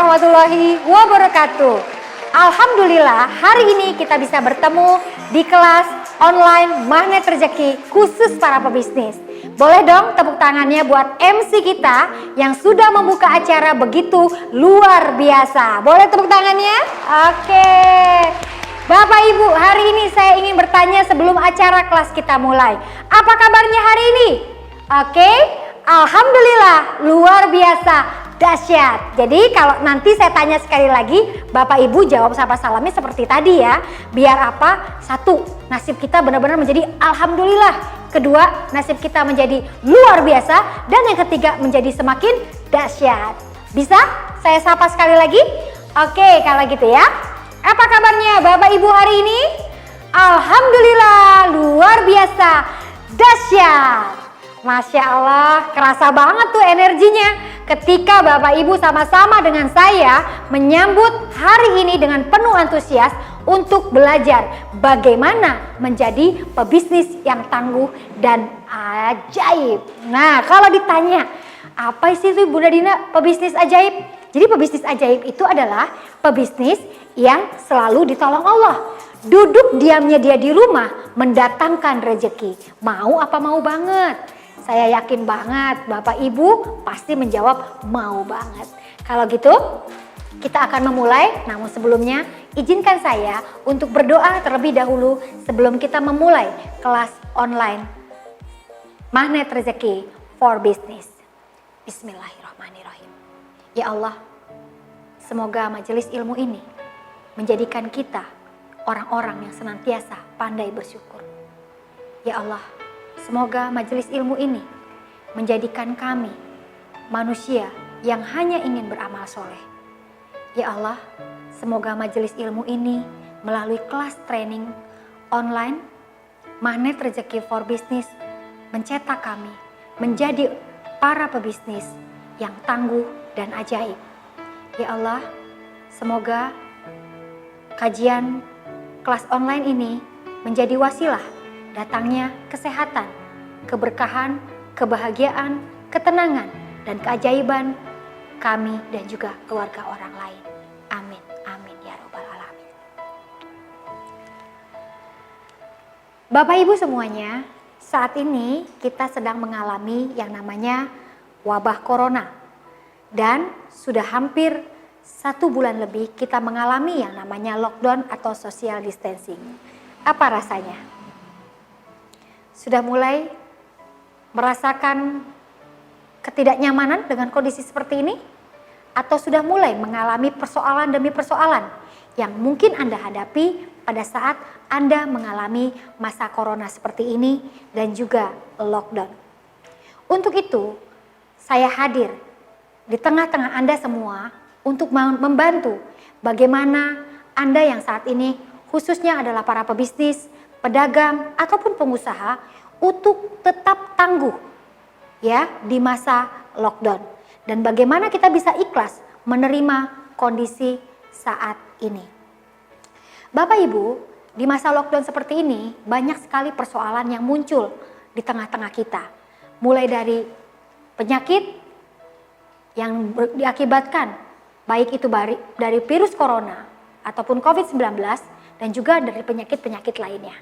warahmatullahi wabarakatuh. Alhamdulillah hari ini kita bisa bertemu di kelas online Magnet Rezeki khusus para pebisnis. Boleh dong tepuk tangannya buat MC kita yang sudah membuka acara begitu luar biasa. Boleh tepuk tangannya? Oke. Bapak Ibu, hari ini saya ingin bertanya sebelum acara kelas kita mulai. Apa kabarnya hari ini? Oke, alhamdulillah luar biasa. Dahsyat. Jadi kalau nanti saya tanya sekali lagi, Bapak Ibu jawab sama salamnya seperti tadi ya. Biar apa? Satu, nasib kita benar-benar menjadi alhamdulillah. Kedua, nasib kita menjadi luar biasa. Dan yang ketiga, menjadi semakin dahsyat. Bisa? Saya sapa sekali lagi? Oke, kalau gitu ya. Apa kabarnya Bapak Ibu hari ini? Alhamdulillah luar biasa. Dahsyat. Masya Allah, kerasa banget tuh energinya ketika Bapak Ibu sama-sama dengan saya menyambut hari ini dengan penuh antusias untuk belajar bagaimana menjadi pebisnis yang tangguh dan ajaib. Nah, kalau ditanya, apa sih itu Bunda Dina pebisnis ajaib? Jadi pebisnis ajaib itu adalah pebisnis yang selalu ditolong Allah. Duduk diamnya dia di rumah mendatangkan rezeki. Mau apa mau banget? Saya yakin banget Bapak Ibu pasti menjawab mau banget. Kalau gitu kita akan memulai, namun sebelumnya izinkan saya untuk berdoa terlebih dahulu sebelum kita memulai kelas online Magnet Rezeki for Business. Bismillahirrahmanirrahim. Ya Allah, semoga majelis ilmu ini menjadikan kita orang-orang yang senantiasa pandai bersyukur. Ya Allah, semoga majelis ilmu ini menjadikan kami manusia yang hanya ingin beramal soleh. Ya Allah, semoga majelis ilmu ini melalui kelas training online Magnet Rezeki for Business mencetak kami menjadi para pebisnis yang tangguh dan ajaib. Ya Allah, semoga kajian kelas online ini menjadi wasilah datangnya kesehatan, keberkahan, kebahagiaan, ketenangan, dan keajaiban kami dan juga keluarga orang lain. Amin, amin ya robbal alamin. Bapak Ibu semuanya, saat ini kita sedang mengalami yang namanya wabah corona. Dan sudah hampir 1 bulan lebih kita mengalami yang namanya lockdown atau social distancing. Apa rasanya? Sudah mulai merasakan ketidaknyamanan dengan kondisi seperti ini? Atau sudah mulai mengalami persoalan demi persoalan yang mungkin Anda hadapi pada saat Anda mengalami masa corona seperti ini dan juga lockdown? Untuk itu, saya hadir di tengah-tengah Anda semua untuk membantu bagaimana Anda yang saat ini khususnya adalah para pebisnis, pedagang ataupun pengusaha untuk tetap tangguh ya di masa lockdown, dan bagaimana kita bisa ikhlas menerima kondisi saat ini. Bapak Ibu, di masa lockdown seperti ini banyak sekali persoalan yang muncul di tengah-tengah kita, mulai dari penyakit yang diakibatkan baik itu dari virus corona ataupun COVID-19 dan juga dari penyakit-penyakit lainnya.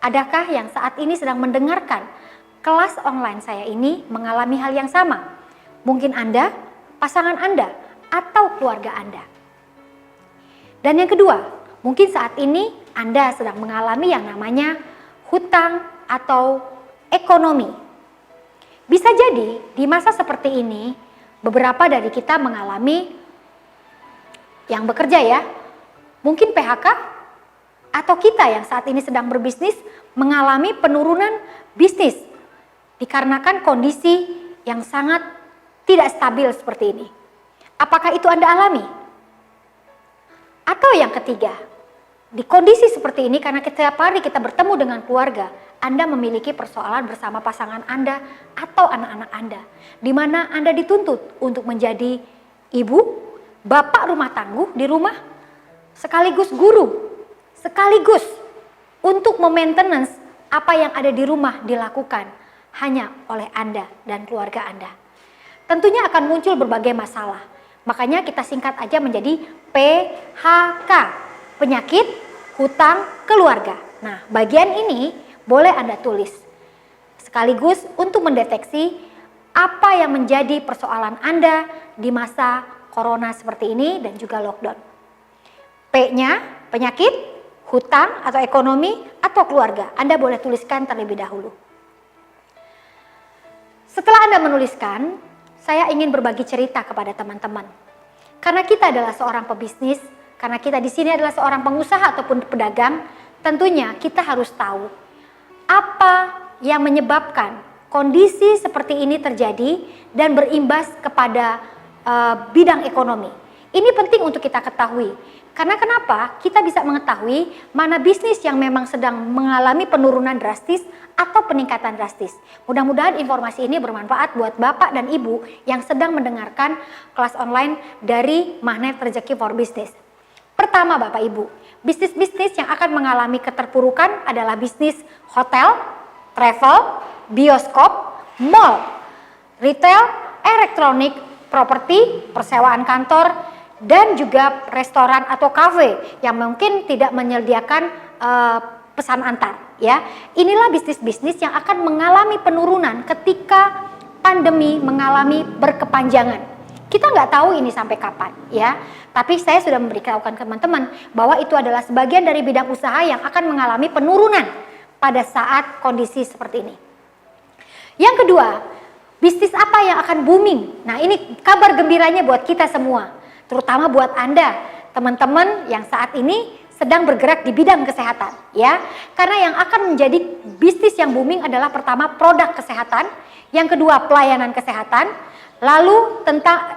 Adakah yang saat ini sedang mendengarkan kelas online saya ini mengalami hal yang sama? Mungkin Anda, pasangan Anda, atau keluarga Anda. Dan yang kedua, mungkin saat ini Anda sedang mengalami yang namanya hutang atau ekonomi. Bisa jadi di masa seperti ini beberapa dari kita mengalami yang bekerja ya, mungkin PHK, atau kita yang saat ini sedang berbisnis mengalami penurunan bisnis dikarenakan kondisi yang sangat tidak stabil seperti ini. Apakah itu Anda alami? Atau yang ketiga, di kondisi seperti ini karena setiap hari kita bertemu dengan keluarga, Anda memiliki persoalan bersama pasangan Anda atau anak-anak Anda, di mana Anda dituntut untuk menjadi ibu, bapak rumah tangguh di rumah, sekaligus guru, sekaligus untuk memaintenance apa yang ada di rumah dilakukan hanya oleh Anda dan keluarga Anda. Tentunya akan muncul berbagai masalah. Makanya kita singkat aja menjadi PHK, penyakit hutang keluarga. Nah, bagian ini boleh Anda tulis sekaligus untuk mendeteksi apa yang menjadi persoalan Anda di masa corona seperti ini dan juga lockdown. P-nya penyakit, hutang atau ekonomi atau keluarga. Anda boleh tuliskan terlebih dahulu. Setelah Anda menuliskan, saya ingin berbagi cerita kepada teman-teman. Karena kita adalah seorang pebisnis, karena kita di sini adalah seorang pengusaha ataupun pedagang, tentunya kita harus tahu apa yang menyebabkan kondisi seperti ini terjadi dan berimbas kepada bidang ekonomi. Ini penting untuk kita ketahui. Karena kenapa? Kita bisa mengetahui mana bisnis yang memang sedang mengalami penurunan drastis atau peningkatan drastis. Mudah-mudahan informasi ini bermanfaat buat Bapak dan Ibu yang sedang mendengarkan kelas online dari Magnet Rezeki for Business. Pertama Bapak Ibu, bisnis-bisnis yang akan mengalami keterpurukan adalah bisnis hotel, travel, bioskop, mall, retail, elektronik, properti, persewaan kantor, dan juga restoran atau kafe yang mungkin tidak menyediakan pesan antar. Ya, inilah bisnis-bisnis yang akan mengalami penurunan ketika pandemi mengalami berkepanjangan. Kita nggak tahu ini sampai kapan, ya. Tapi saya sudah memberitahukan ke teman-teman bahwa itu adalah sebagian dari bidang usaha yang akan mengalami penurunan pada saat kondisi seperti ini. Yang kedua, bisnis apa yang akan booming? Nah, ini kabar gembiranya buat kita semua, terutama buat Anda, teman-teman yang saat ini sedang bergerak di bidang kesehatan, ya. Karena yang akan menjadi bisnis yang booming adalah pertama produk kesehatan, yang kedua pelayanan kesehatan, lalu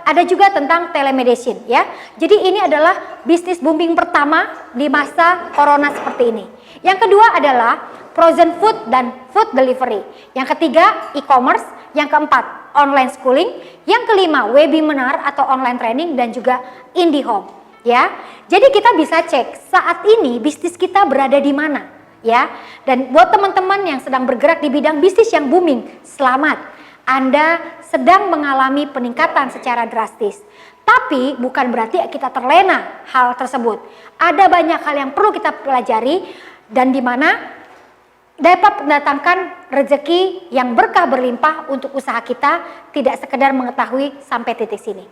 ada juga tentang telemedicine, ya. Jadi ini adalah bisnis booming pertama di masa corona seperti ini. Yang kedua adalah frozen food dan food delivery. Yang ketiga e-commerce, yang keempat online schooling, yang kelima webinar atau online training dan juga IndiHome, ya. Jadi kita bisa cek saat ini bisnis kita berada di mana, ya. Dan buat teman-teman yang sedang bergerak di bidang bisnis yang booming, selamat. Anda sedang mengalami peningkatan secara drastis. Tapi bukan berarti kita terlena hal tersebut. Ada banyak hal yang perlu kita pelajari dan di mana dapat mendatangkan rezeki yang berkah berlimpah untuk usaha kita, tidak sekedar mengetahui sampai titik sini.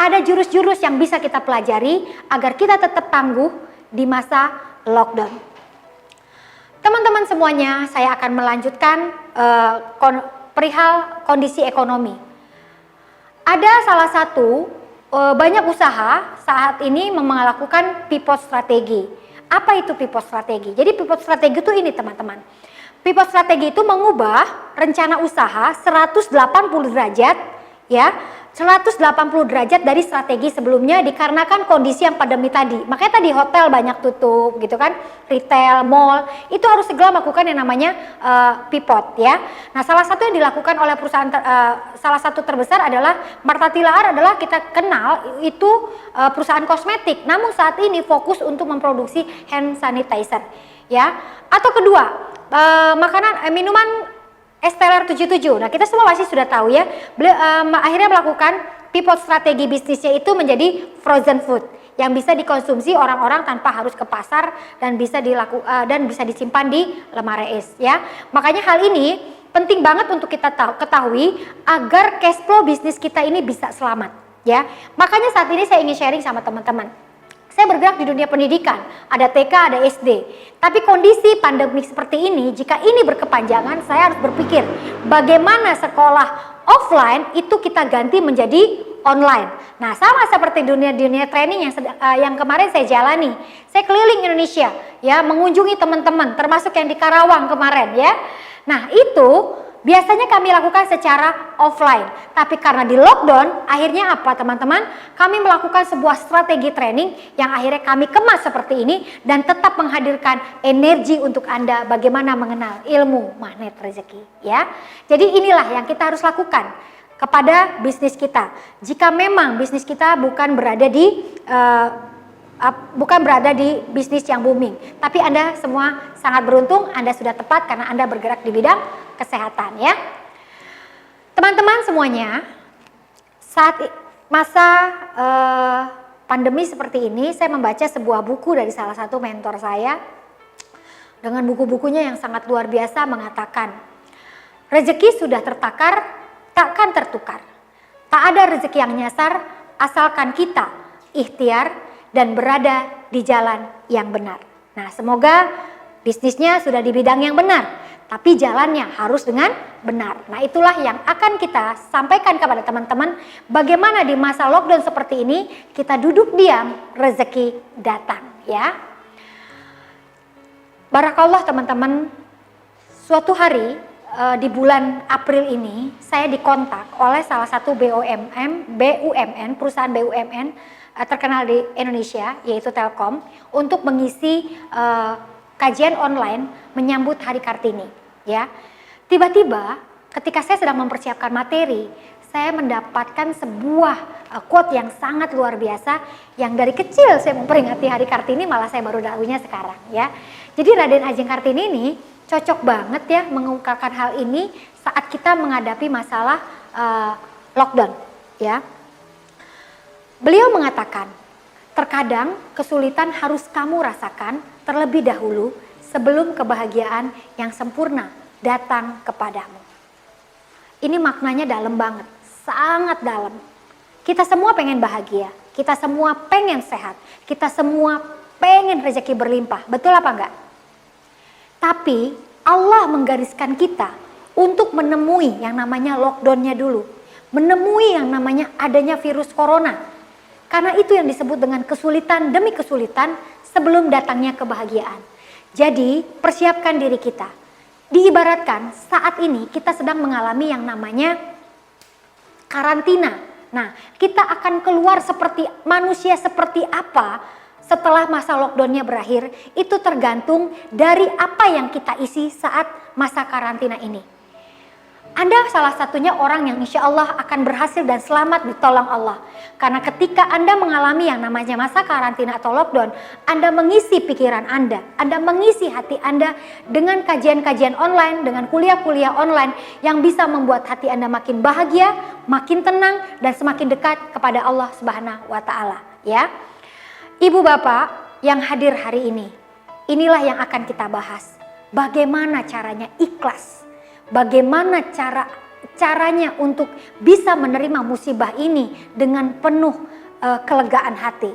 Ada jurus-jurus yang bisa kita pelajari agar kita tetap tangguh di masa lockdown. Teman-teman semuanya, saya akan melanjutkan perihal kondisi ekonomi. Ada salah satu banyak usaha saat ini melakukan pivot strategi. Apa itu pivot strategi? Jadi pivot strategi itu ini teman-teman. Pivot strategi itu mengubah rencana usaha 180 derajat, ya. 180 derajat dari strategi sebelumnya dikarenakan kondisi yang pandemi tadi. Makanya tadi hotel banyak tutup gitu kan, retail, mall, itu harus segera melakukan yang namanya pivot, ya. Nah, salah satu yang dilakukan oleh perusahaan salah satu terbesar adalah Martha Tilaar, adalah kita kenal itu perusahaan kosmetik. Namun saat ini fokus untuk memproduksi hand sanitizer, ya. Atau kedua, minuman Esteller 77. Nah, kita semua pasti sudah tahu ya. Beliau akhirnya melakukan pivot strategi bisnisnya itu menjadi frozen food yang bisa dikonsumsi orang-orang tanpa harus ke pasar dan bisa disimpan di lemari es, ya. Makanya hal ini penting banget untuk kita ketahui agar cash flow bisnis kita ini bisa selamat, ya. Makanya saat ini saya ingin sharing sama teman-teman. Saya bergerak di dunia pendidikan, ada TK, ada SD. Tapi kondisi pandemi seperti ini, jika ini berkepanjangan, saya harus berpikir bagaimana sekolah offline itu kita ganti menjadi online. Nah, sama seperti dunia training yang kemarin saya jalani. Saya keliling Indonesia, ya, mengunjungi teman-teman, termasuk yang di Karawang kemarin, ya. Nah, itu biasanya kami lakukan secara offline, tapi karena di lockdown, akhirnya apa teman-teman? Kami melakukan sebuah strategi training yang akhirnya kami kemas seperti ini dan tetap menghadirkan energi untuk Anda bagaimana mengenal ilmu magnet rezeki, ya. Jadi inilah yang kita harus lakukan kepada bisnis kita. Jika memang bisnis kita bukan berada di bisnis yang booming, tapi Anda semua sangat beruntung, Anda sudah tepat karena Anda bergerak di bidang kesehatan, ya. Teman-teman semuanya, masa pandemi seperti ini, saya membaca sebuah buku dari salah satu mentor saya dengan buku-bukunya yang sangat luar biasa mengatakan, rezeki sudah tertakar, takkan tertukar. Tak ada rezeki yang nyasar asalkan kita ikhtiar dan berada di jalan yang benar. Nah, semoga bisnisnya sudah di bidang yang benar, tapi jalannya harus dengan benar. Nah, itulah yang akan kita sampaikan kepada teman-teman, bagaimana di masa lockdown seperti ini kita duduk diam, rezeki datang ya. Barakallah teman-teman, suatu hari di bulan April ini saya dikontak oleh salah satu BUMN, perusahaan BUMN terkenal di Indonesia, yaitu Telkom, untuk mengisi kajian online menyambut Hari Kartini ya. Tiba-tiba ketika saya sedang mempersiapkan materi, saya mendapatkan sebuah quote yang sangat luar biasa, yang dari kecil saya memperingati Hari Kartini, malah saya baru tahunya sekarang ya. Jadi Raden Ajeng Kartini ini cocok banget ya mengungkapkan hal ini saat kita menghadapi masalah lockdown ya. Beliau mengatakan, terkadang kesulitan harus kamu rasakan terlebih dahulu sebelum kebahagiaan yang sempurna datang kepadamu. Ini maknanya dalam banget, sangat dalam. Kita semua pengen bahagia, kita semua pengen sehat, kita semua pengen rezeki berlimpah, betul apa enggak? Tapi Allah menggariskan kita untuk menemui yang namanya lockdownnya dulu, menemui yang namanya adanya virus corona. Karena itu yang disebut dengan kesulitan demi kesulitan sebelum datangnya kebahagiaan. Jadi persiapkan diri kita. Diibaratkan saat ini kita sedang mengalami yang namanya karantina. Nah, kita akan keluar seperti manusia seperti apa setelah masa lockdownnya berakhir, itu tergantung dari apa yang kita isi saat masa karantina ini. Anda salah satunya orang yang insya Allah akan berhasil dan selamat ditolong Allah. Karena ketika Anda mengalami yang namanya masa karantina atau lockdown, Anda mengisi pikiran Anda mengisi hati Anda dengan kajian-kajian online, dengan kuliah-kuliah online yang bisa membuat hati Anda makin bahagia, makin tenang, dan semakin dekat kepada Allah Subhanahu wa Ta'ala. Ya, Ibu Bapak yang hadir hari ini, inilah yang akan kita bahas. Bagaimana caranya ikhlas? Bagaimana caranya untuk bisa menerima musibah ini dengan penuh kelegaan hati.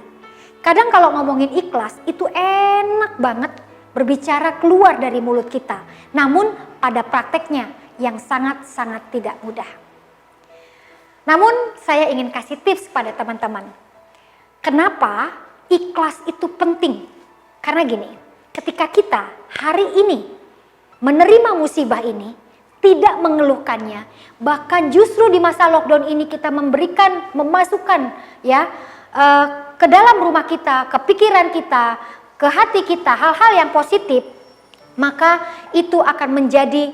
Kadang kalau ngomongin ikhlas itu enak banget berbicara keluar dari mulut kita. Namun pada prakteknya yang sangat-sangat tidak mudah. Namun saya ingin kasih tips pada teman-teman. Kenapa ikhlas itu penting? Karena gini, ketika kita hari ini menerima musibah ini, tidak mengeluhkannya, bahkan justru di masa lockdown ini kita memasukkan ya ke dalam rumah kita, ke pikiran kita, ke hati kita hal-hal yang positif, maka itu akan menjadi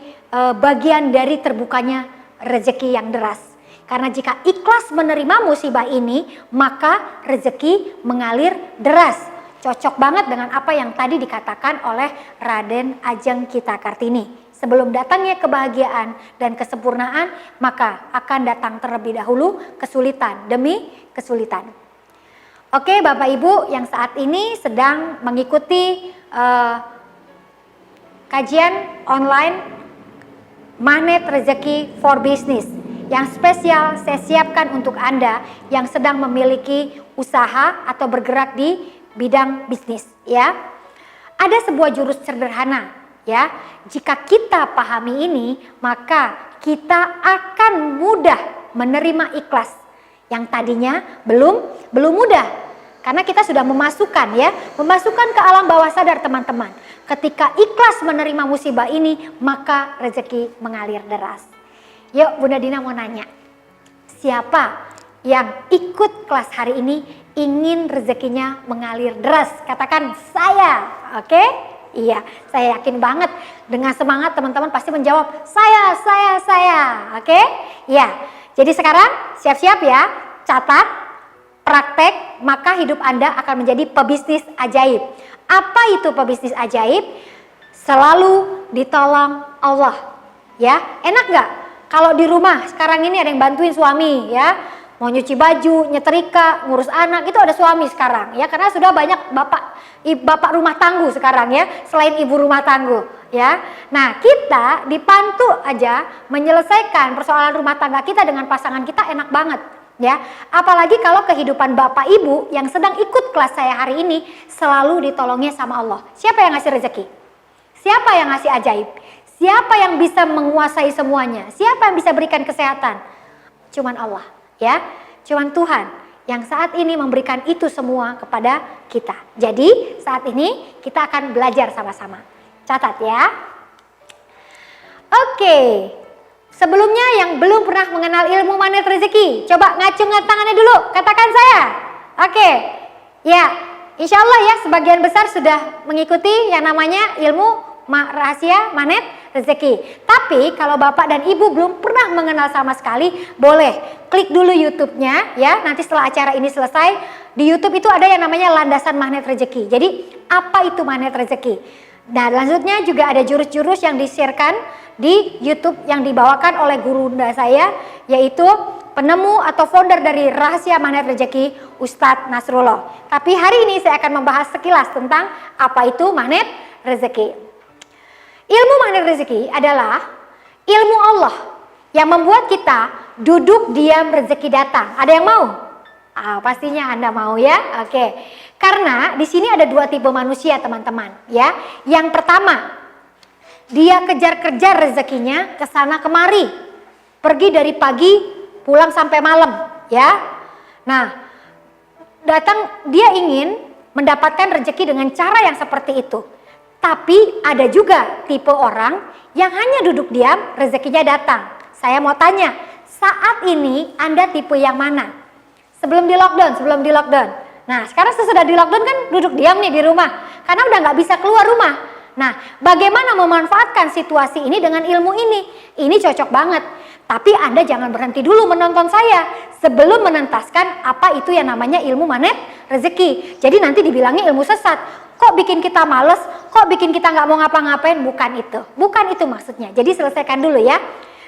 bagian dari terbukanya rezeki yang deras. Karena jika ikhlas menerima musibah ini, maka rezeki mengalir deras. Cocok banget dengan apa yang tadi dikatakan oleh Raden Ajeng Kita Kartini. Sebelum datangnya kebahagiaan dan kesempurnaan, maka akan datang terlebih dahulu kesulitan demi kesulitan. Oke Bapak Ibu yang saat ini sedang mengikuti kajian online Magnet Rezeki for Business yang spesial saya siapkan untuk Anda yang sedang memiliki usaha atau bergerak di bidang bisnis ya. Ada sebuah jurus sederhana ya, jika kita pahami ini, maka kita akan mudah menerima ikhlas. Yang tadinya belum mudah, karena kita sudah memasukkan ke alam bawah sadar teman-teman. Ketika ikhlas menerima musibah ini, maka rezeki mengalir deras. Yuk Bunda Dina mau nanya, siapa yang ikut kelas hari ini ingin rezekinya mengalir deras? Katakan saya, oke? Iya, saya yakin banget dengan semangat teman-teman pasti menjawab saya, oke? Ya, jadi sekarang siap-siap ya, catat, praktek, maka hidup Anda akan menjadi pebisnis ajaib. Apa itu pebisnis ajaib? Selalu ditolong Allah, ya. Enak nggak? Kalau di rumah sekarang ini ada yang bantuin suami, ya, mau nyuci baju, nyetrika, ngurus anak, itu ada suami sekarang ya, karena sudah banyak bapak rumah tangga sekarang ya, selain ibu rumah tangga ya. Nah, kita dibantu aja menyelesaikan persoalan rumah tangga kita dengan pasangan kita, enak banget ya. Apalagi kalau kehidupan bapak ibu yang sedang ikut kelas saya hari ini selalu ditolongnya sama Allah. Siapa yang ngasih rezeki? Siapa yang ngasih ajaib? Siapa yang bisa menguasai semuanya? Siapa yang bisa berikan kesehatan? Cuman Allah ya, cuman Tuhan yang saat ini memberikan itu semua kepada kita. Jadi saat ini kita akan belajar sama-sama. Catat ya. Oke, sebelumnya yang belum pernah mengenal ilmu magnet rezeki, coba ngacungkan tangannya dulu, katakan saya. Oke, ya, insya Allah ya sebagian besar sudah mengikuti yang namanya ilmu rahasia magnet rezeki. Tapi kalau bapak dan ibu belum pernah mengenal sama sekali, boleh klik dulu YouTube-nya ya. Nanti setelah acara ini selesai, di YouTube itu ada yang namanya landasan magnet rezeki. Jadi apa itu magnet rezeki? Nah, selanjutnya juga ada jurus-jurus yang di-sharekan di YouTube yang dibawakan oleh guru saya, yaitu penemu atau founder dari rahasia magnet rezeki, Ustadz Nasrullah. Tapi hari ini saya akan membahas sekilas tentang apa itu magnet rezeki. Ilmu magnet rezeki adalah ilmu Allah yang membuat kita duduk diam rezeki datang. Ada yang mau? Pastinya Anda mau ya. Oke. Karena di sini ada dua tipe manusia teman-teman ya. Yang pertama, dia kejar-kejar rezekinya ke sana kemari. Pergi dari pagi, pulang sampai malam ya. Nah, dia ingin mendapatkan rezeki dengan cara yang seperti itu. Tapi ada juga tipe orang yang hanya duduk diam, rezekinya datang. Saya mau tanya, saat ini Anda tipe yang mana? Sebelum di lockdown. Nah, sekarang sesudah di lockdown kan duduk diam nih di rumah, karena udah nggak bisa keluar rumah. Nah, bagaimana memanfaatkan situasi ini dengan ilmu ini? Ini cocok banget. Tapi Anda jangan berhenti dulu menonton saya sebelum menentaskan apa itu yang namanya ilmu magnet rezeki. Jadi nanti dibilangnya ilmu sesat. Kok bikin kita males, kok bikin kita nggak mau ngapa-ngapain, bukan itu maksudnya. Jadi selesaikan dulu ya.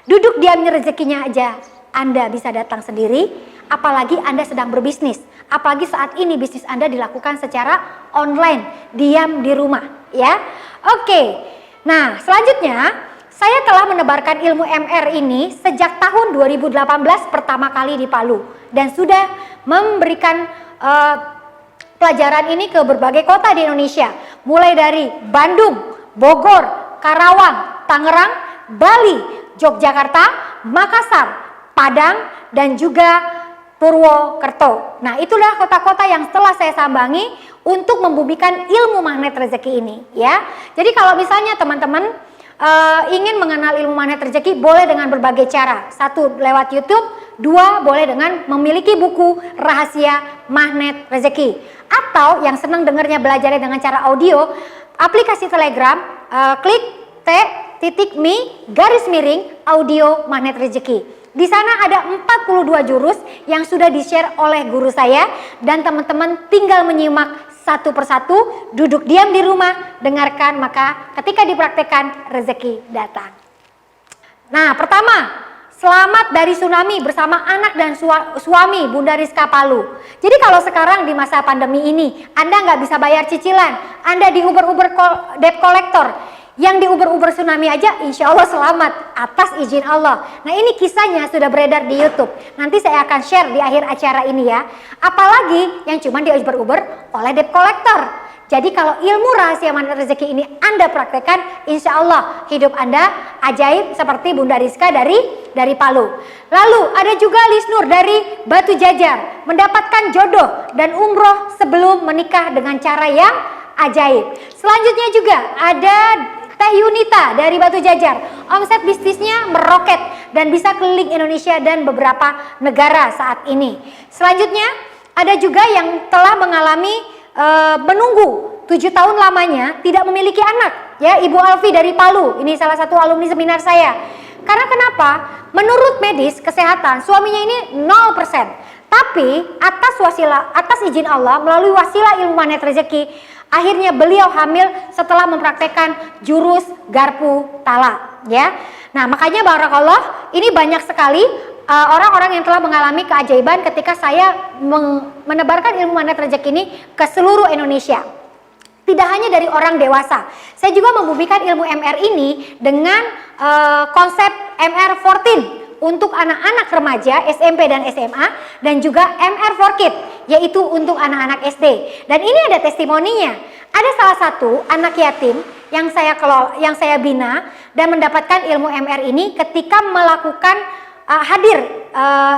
Duduk diamnya rezekinya aja Anda bisa datang sendiri, apalagi Anda sedang berbisnis. Apalagi saat ini bisnis Anda dilakukan secara online, diam di rumah ya. Oke, nah selanjutnya saya telah menebarkan ilmu MR ini sejak tahun 2018 pertama kali di Palu. Dan sudah memberikan pelajaran ini ke berbagai kota di Indonesia, mulai dari Bandung, Bogor, Karawang, Tangerang, Bali, Yogyakarta, Makassar, Padang, dan juga Purwokerto. Nah, itulah kota-kota yang telah saya sambangi untuk membumikan ilmu magnet rezeki ini ya. Jadi kalau misalnya teman-teman ingin mengenal ilmu magnet rezeki, boleh dengan berbagai cara. Satu, lewat YouTube. Dua, boleh dengan memiliki buku rahasia magnet rezeki. Atau yang senang dengarnya belajarnya dengan cara audio, aplikasi Telegram, klik t.me audio magnet rezeki. Di sana ada 42 jurus yang sudah di-share oleh guru saya, dan teman-teman tinggal menyimak satu persatu, duduk diam di rumah, dengarkan, maka ketika dipraktekkan rezeki datang. Nah, pertama, selamat dari tsunami bersama anak dan suami Bunda Rizka Palu. Jadi kalau sekarang di masa pandemi ini Anda nggak bisa bayar cicilan, Anda di Uber debt collector, yang di Uber tsunami aja insya Allah selamat atas izin Allah. Nah, ini kisahnya sudah beredar di YouTube. Nanti saya akan share di akhir acara ini ya. Apalagi yang cuma di Uber oleh debt collector. Jadi kalau ilmu rahasia magnet rezeki ini Anda praktekkan, insya Allah hidup Anda ajaib seperti Bunda Rizka dari Palu. Lalu ada juga Lisnur dari Batu Jajar, mendapatkan jodoh dan umroh sebelum menikah dengan cara yang ajaib. Selanjutnya juga ada Teh Yunita dari Batu Jajar, omset bisnisnya meroket dan bisa keliling Indonesia dan beberapa negara saat ini. Selanjutnya ada juga yang telah mengalami menunggu 7 tahun lamanya tidak memiliki anak ya, Ibu Alfi dari Palu. Ini salah satu alumni seminar saya. Karena kenapa? Menurut medis kesehatan suaminya ini 0%. Tapi atas izin Allah melalui wasilah ilmu magnet rezeki, akhirnya beliau hamil setelah mempraktekkan jurus garpu tala ya. Nah, makanya barakallah ini banyak sekali orang-orang yang telah mengalami keajaiban ketika saya menebarkan ilmu magnet rezeki ini ke seluruh Indonesia. Tidak hanya dari orang dewasa, saya juga membumikan ilmu MR ini dengan konsep MR14 untuk anak-anak remaja SMP dan SMA, dan juga MR for Kids, yaitu untuk anak-anak SD. Dan ini ada testimoninya. Ada salah satu anak yatim yang saya bina dan mendapatkan ilmu MR ini ketika melakukan hadir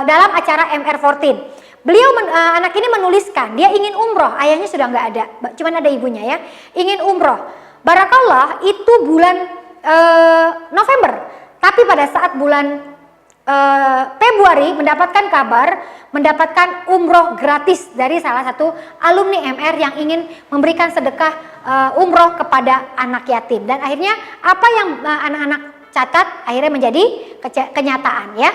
dalam acara MR14. Anak ini menuliskan dia ingin umroh, ayahnya sudah nggak ada, cuman ada ibunya ya, ingin umroh. Barakallah itu bulan November, tapi pada saat bulan Februari mendapatkan kabar, mendapatkan umroh gratis dari salah satu alumni MR yang ingin memberikan sedekah umroh kepada anak yatim. Dan akhirnya apa yang anak-anak catat akhirnya menjadi kenyataan ya.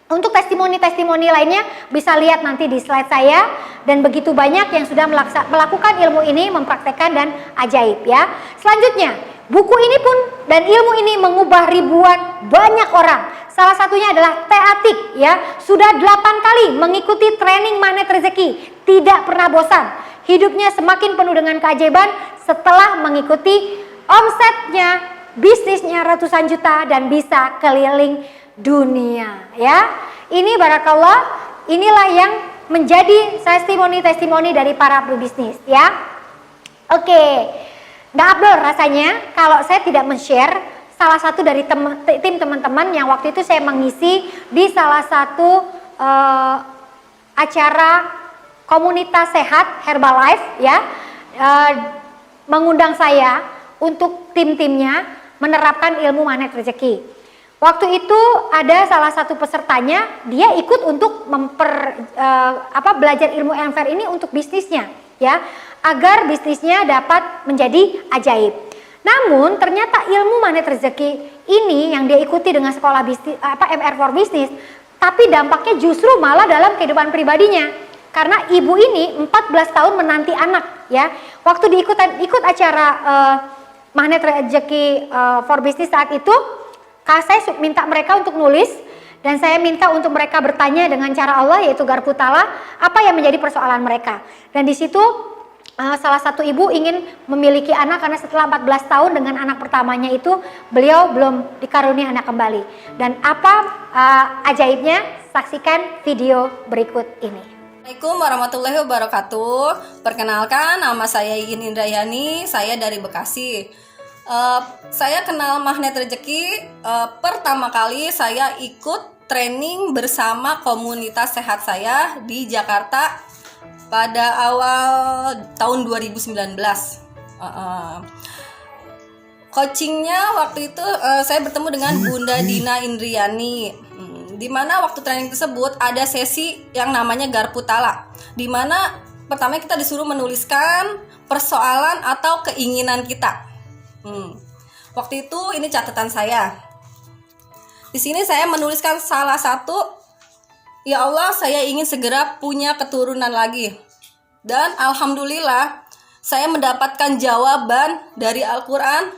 Untuk testimoni-testimoni lainnya bisa lihat nanti di slide saya, dan begitu banyak yang sudah melakukan ilmu ini, mempraktekkan dan ajaib ya. Selanjutnya, buku ini pun dan ilmu ini mengubah ribuan banyak orang. Salah satunya adalah Teh Atik ya, sudah 8 kali mengikuti training magnet rezeki, tidak pernah bosan. Hidupnya semakin penuh dengan keajaiban setelah mengikuti, omsetnya, bisnisnya ratusan juta dan bisa keliling dunia ya. Ini barakallah, inilah yang menjadi testimoni-testimoni dari para pebisnis ya. Oke, nggak abdol rasanya kalau saya tidak men-share salah satu dari tim teman-teman yang waktu itu saya mengisi di salah satu acara komunitas sehat Herbalife ya, mengundang saya untuk tim-timnya menerapkan ilmu magnet rezeki. Waktu itu ada salah satu pesertanya, dia ikut untuk belajar ilmu MR ini untuk bisnisnya ya, agar bisnisnya dapat menjadi ajaib. Namun ternyata ilmu magnet rezeki ini yang dia ikuti dengan sekolah bisnis MR for Business, tapi dampaknya justru malah dalam kehidupan pribadinya. Karena ibu ini 14 tahun menanti anak ya. Waktu ikut acara magnet rezeki for Business saat itu, saya minta mereka untuk nulis, dan saya minta untuk mereka bertanya dengan cara Allah, yaitu Garputala, apa yang menjadi persoalan mereka. Dan di situ salah satu ibu ingin memiliki anak karena setelah 14 tahun dengan anak pertamanya itu beliau belum dikaruniai anak kembali. Dan apa ajaibnya? Saksikan video berikut ini. Assalamualaikum warahmatullahi wabarakatuh. Perkenalkan, nama saya Iin Indrayani, saya dari Bekasi. Saya kenal magnet rezeki pertama kali saya ikut training bersama komunitas sehat saya di Jakarta pada awal tahun 2019. Coachingnya waktu itu saya bertemu dengan Bunda Dina Indriani, di mana waktu training tersebut ada sesi yang namanya Garputala, di mana pertama kita disuruh menuliskan persoalan atau keinginan kita. Waktu itu ini catatan saya. Di sini saya menuliskan salah satu, ya Allah, saya ingin segera punya keturunan lagi. Dan alhamdulillah saya mendapatkan jawaban dari Al-Quran,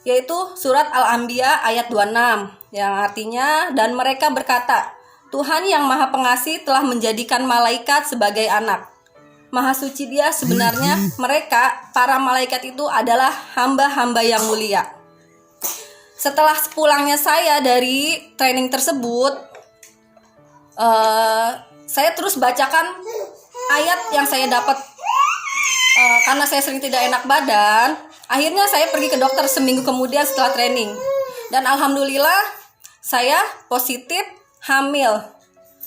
yaitu surat Al-Anbiya ayat 26, yang artinya, dan mereka berkata, Tuhan yang Maha Pengasih telah menjadikan malaikat sebagai anak. Maha suci Dia, sebenarnya mereka, para malaikat itu adalah hamba-hamba yang mulia. Setelah pulangnya saya dari training tersebut, saya terus bacakan ayat yang saya dapat. Karena saya sering tidak enak badan, akhirnya saya pergi ke dokter seminggu kemudian setelah training. Dan alhamdulillah saya positif hamil.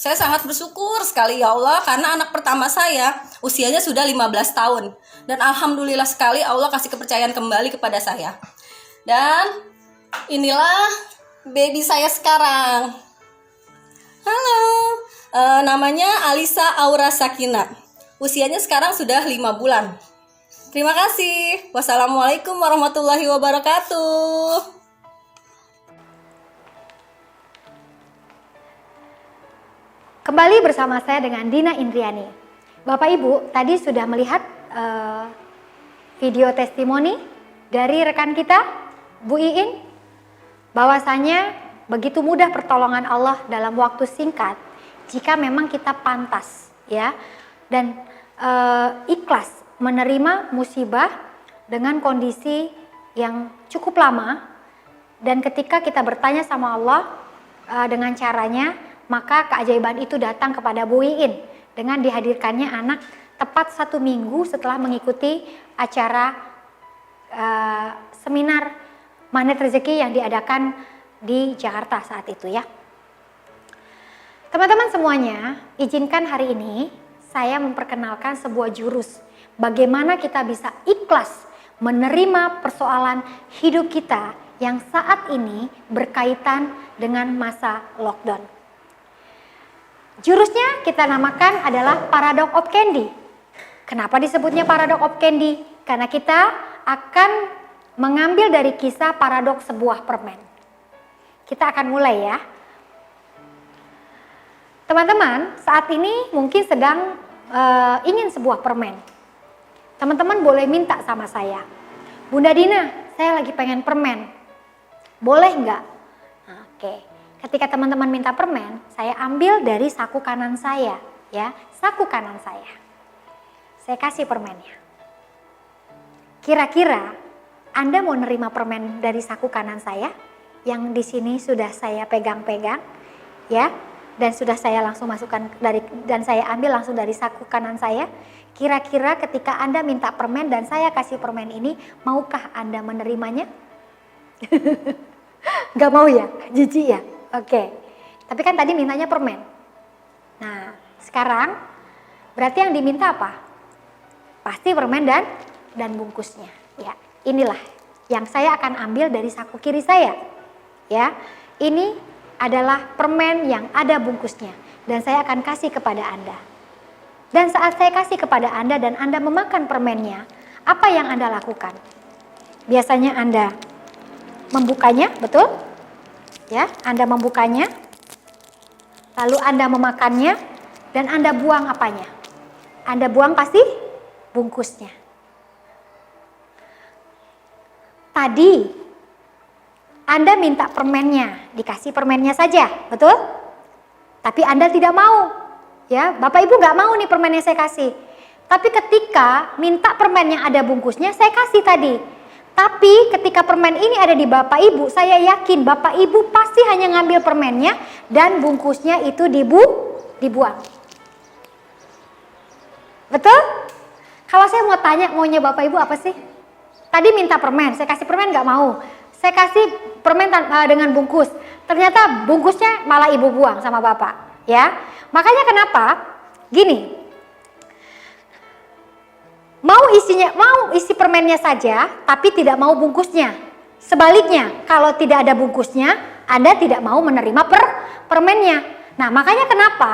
Saya sangat bersyukur sekali ya Allah, karena anak pertama saya usianya sudah 15 tahun. Dan alhamdulillah sekali Allah kasih kepercayaan kembali kepada saya. Dan inilah baby saya sekarang. Halo, namanya Alisa Aura Sakina. Usianya sekarang sudah 5 bulan. Terima kasih. Wassalamualaikum warahmatullahi wabarakatuh. Kembali bersama saya dengan Dina Indriani. Bapak Ibu tadi sudah melihat video testimoni dari rekan kita, Bu Iin, bahwasanya begitu mudah pertolongan Allah dalam waktu singkat jika memang kita pantas ya dan ikhlas menerima musibah dengan kondisi yang cukup lama, dan ketika kita bertanya sama Allah dengan caranya, maka keajaiban itu datang kepada Bu Iin dengan dihadirkannya anak tepat 1 minggu setelah mengikuti acara seminar Magnet Rezeki yang diadakan di Jakarta saat itu ya. Teman-teman semuanya, izinkan hari ini saya memperkenalkan sebuah jurus bagaimana kita bisa ikhlas menerima persoalan hidup kita yang saat ini berkaitan dengan masa lockdown. Jurusnya kita namakan adalah Paradox of Candy. Kenapa disebutnya Paradox of Candy? Karena kita akan mengambil dari kisah paradoks sebuah permen. Kita akan mulai ya. Teman-teman, saat ini mungkin sedang ingin sebuah permen. Teman-teman boleh minta sama saya, Bunda Dina, saya lagi pengen permen. Boleh nggak? Nah, oke. Ketika teman-teman minta permen, saya ambil dari saku kanan saya, ya, saku kanan saya. Saya kasih permennya. Kira-kira Anda mau nerima permen dari saku kanan saya? Yang di sini sudah saya pegang-pegang, ya, dan sudah saya langsung masukkan dan saya ambil langsung dari saku kanan saya. Kira-kira ketika Anda minta permen dan saya kasih permen ini, maukah Anda menerimanya? Gak mau ya? Jijik ya? Oke. Tapi kan tadi mintanya permen. Nah, sekarang berarti yang diminta apa? Pasti permen dan bungkusnya. Ya, inilah yang saya akan ambil dari saku kiri saya. Ya, ini adalah permen yang ada bungkusnya dan saya akan kasih kepada Anda. Dan saat saya kasih kepada Anda dan Anda memakan permennya, apa yang Anda lakukan? Biasanya Anda membukanya, betul? Ya, Anda membukanya, lalu Anda memakannya, dan Anda buang apanya? Anda buang pasti bungkusnya. Tadi Anda minta permennya, dikasih permennya saja, betul? Tapi Anda tidak mau, ya, Bapak Ibu nggak mau nih permen yang saya kasih. Tapi ketika minta permen yang ada bungkusnya, saya kasih tadi. Tapi ketika permen ini ada di Bapak Ibu, saya yakin Bapak Ibu pasti hanya ngambil permennya dan bungkusnya itu dibuang. Betul? Kalau saya mau tanya maunya Bapak Ibu apa sih? Tadi minta permen, saya kasih permen nggak mau. Saya kasih permen dengan bungkus. Ternyata bungkusnya malah Ibu buang sama Bapak, ya. Makanya kenapa? Gini. Mau isi permennya saja, tapi tidak mau bungkusnya. Sebaliknya, kalau tidak ada bungkusnya, Anda tidak mau menerima permennya. Nah, makanya kenapa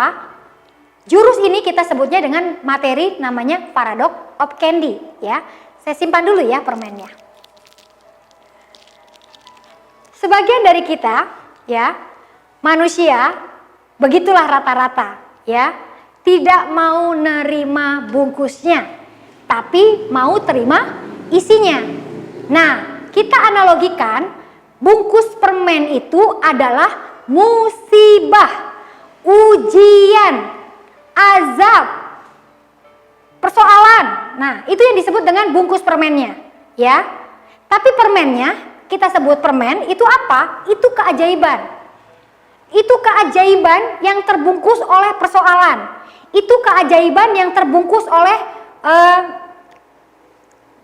jurus ini kita sebutnya dengan materi namanya Paradox of Candy, ya. Saya simpan dulu ya permennya. Sebagian dari kita, ya, manusia begitulah rata-rata, ya, tidak mau nerima bungkusnya, tapi mau terima isinya. Nah, kita analogikan bungkus permen itu adalah musibah, ujian, azab, persoalan. Nah, itu yang disebut dengan bungkus permennya, ya. Tapi permennya kita sebut permen itu apa? Itu keajaiban. Itu keajaiban yang terbungkus oleh persoalan. Itu keajaiban yang terbungkus oleh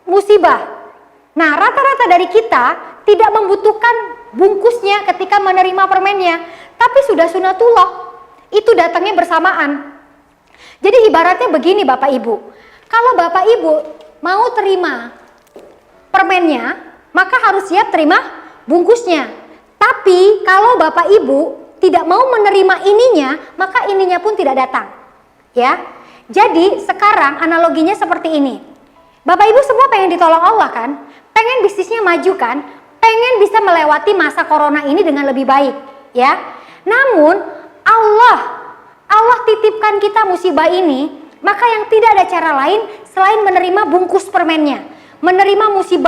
musibah. Nah, rata-rata dari kita tidak membutuhkan bungkusnya ketika menerima permennya, tapi sudah sunatullah. Itu datangnya bersamaan. Jadi ibaratnya begini Bapak Ibu. Kalau Bapak Ibu mau terima permennya, maka harus siap terima bungkusnya. Tapi kalau Bapak Ibu tidak mau menerima ininya, maka ininya pun tidak datang. Ya. Jadi sekarang analoginya seperti ini. Bapak Ibu semua pengen ditolong Allah kan? Pengen bisnisnya maju kan? Pengen bisa melewati masa corona ini dengan lebih baik, ya. Namun Allah titipkan kita musibah ini, maka yang tidak ada cara lain selain menerima bungkus permennya, menerima musibah